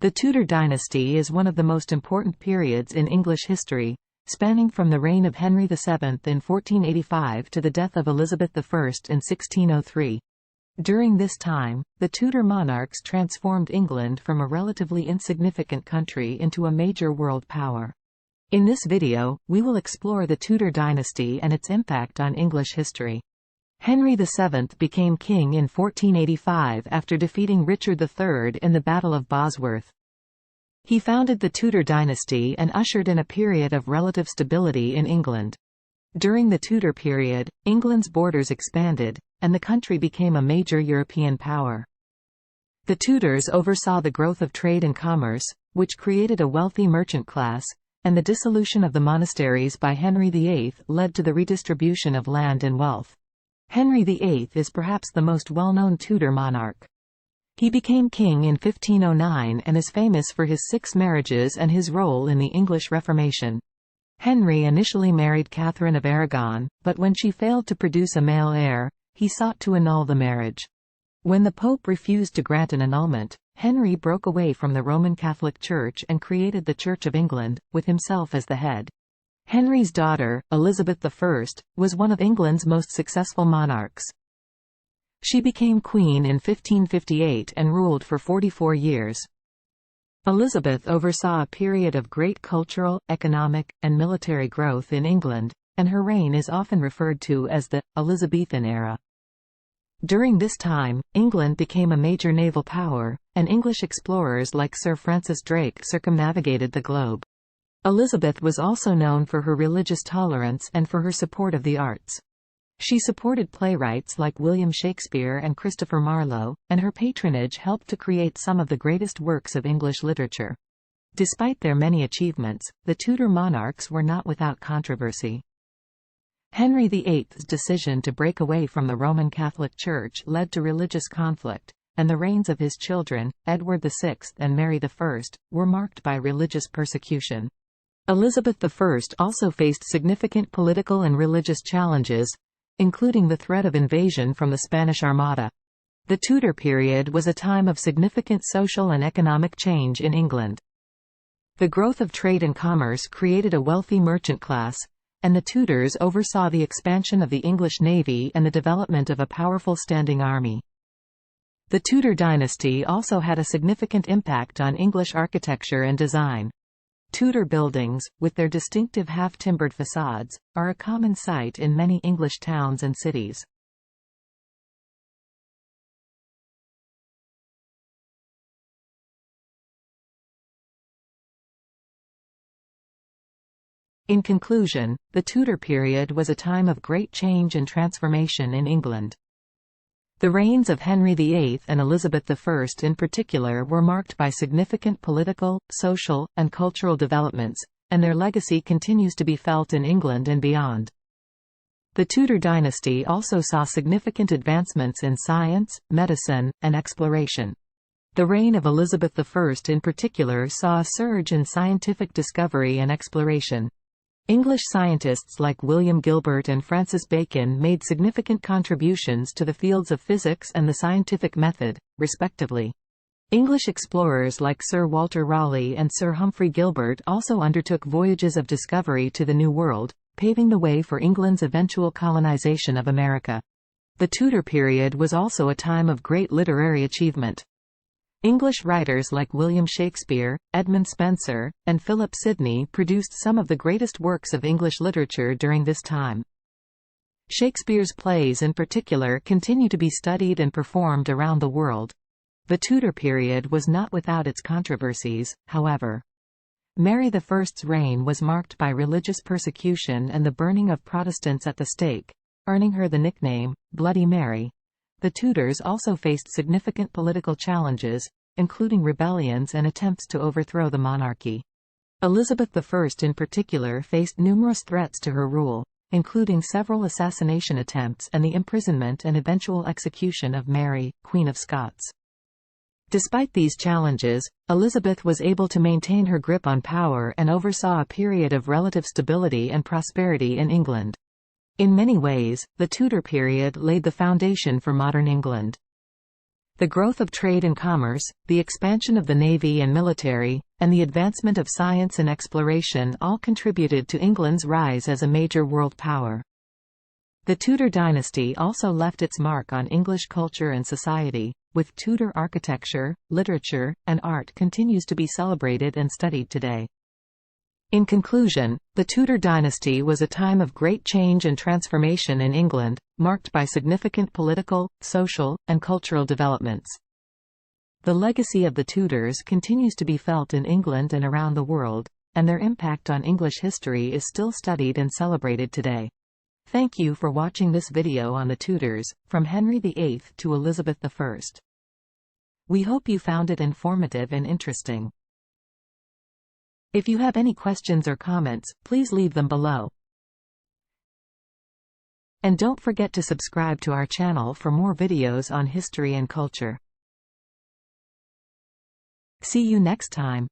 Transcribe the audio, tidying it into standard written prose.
The Tudor dynasty is one of the most important periods in English history, spanning from the reign of Henry VII in 1485 to the death of Elizabeth I in 1603. During this time, the Tudor monarchs transformed England from a relatively insignificant country into a major world power. In this video, we will explore the Tudor dynasty and its impact on English history. Henry VII became king in 1485 after defeating Richard III in the Battle of Bosworth. He founded the Tudor dynasty and ushered in a period of relative stability in England. During the Tudor period, England's borders expanded, and the country became a major European power. The Tudors oversaw the growth of trade and commerce, which created a wealthy merchant class, and the dissolution of the monasteries by Henry VIII led to the redistribution of land and wealth. Henry VIII is perhaps the most well-known Tudor monarch. He became king in 1509 and is famous for his 6 marriages and his role in the English Reformation. Henry initially married Catherine of Aragon, but when she failed to produce a male heir, he sought to annul the marriage. When the Pope refused to grant an annulment, Henry broke away from the Roman Catholic Church and created the Church of England, with himself as the head. Henry's daughter, Elizabeth I, was one of England's most successful monarchs. She became queen in 1558 and ruled for 44 years. Elizabeth oversaw a period of great cultural, economic, and military growth in England, and her reign is often referred to as the Elizabethan era. During this time, England became a major naval power, and English explorers like Sir Francis Drake circumnavigated the globe. Elizabeth was also known for her religious tolerance and for her support of the arts. She supported playwrights like William Shakespeare and Christopher Marlowe, and her patronage helped to create some of the greatest works of English literature. Despite their many achievements, the Tudor monarchs were not without controversy. Henry VIII's decision to break away from the Roman Catholic Church led to religious conflict, and the reigns of his children, Edward VI and Mary I, were marked by religious persecution. Elizabeth I also faced significant political and religious challenges, including the threat of invasion from the Spanish Armada. The Tudor period was a time of significant social and economic change in England. The growth of trade and commerce created a wealthy merchant class, and the Tudors oversaw the expansion of the English navy and the development of a powerful standing army. The Tudor dynasty also had a significant impact on English architecture and design. Tudor buildings, with their distinctive half-timbered facades, are a common sight in many English towns and cities. In conclusion, the Tudor period was a time of great change and transformation in England. The reigns of Henry VIII and Elizabeth I in particular were marked by significant political, social, and cultural developments, and their legacy continues to be felt in England and beyond. The Tudor dynasty also saw significant advancements in science, medicine, and exploration. The reign of Elizabeth I in particular saw a surge in scientific discovery and exploration. English scientists like William Gilbert and Francis Bacon made significant contributions to the fields of physics and the scientific method, respectively. English explorers like Sir Walter Raleigh and Sir Humphrey Gilbert also undertook voyages of discovery to the New World, paving the way for England's eventual colonization of America. The Tudor period was also a time of great literary achievement. English writers like William Shakespeare, Edmund Spenser, and Philip Sidney produced some of the greatest works of English literature during this time. Shakespeare's plays in particular continue to be studied and performed around the world. The Tudor period was not without its controversies, however. Mary I's reign was marked by religious persecution and the burning of Protestants at the stake, earning her the nickname, Bloody Mary. The Tudors also faced significant political challenges, including rebellions and attempts to overthrow the monarchy. Elizabeth I in particular faced numerous threats to her rule, including several assassination attempts and the imprisonment and eventual execution of Mary, Queen of Scots. Despite these challenges, Elizabeth was able to maintain her grip on power and oversaw a period of relative stability and prosperity in England. In many ways, the Tudor period laid the foundation for modern England. The growth of trade and commerce, the expansion of the navy and military, and the advancement of science and exploration all contributed to England's rise as a major world power. The Tudor dynasty also left its mark on English culture and society, with Tudor architecture, literature, and art continues to be celebrated and studied today. In conclusion, the Tudor dynasty was a time of great change and transformation in England, marked by significant political, social, and cultural developments. The legacy of the Tudors continues to be felt in England and around the world, and their impact on English history is still studied and celebrated today. Thank you for watching this video on the Tudors, from Henry VIII to Elizabeth I. We hope you found it informative and interesting. If you have any questions or comments, please leave them below. And don't forget to subscribe to our channel for more videos on history and culture. See you next time.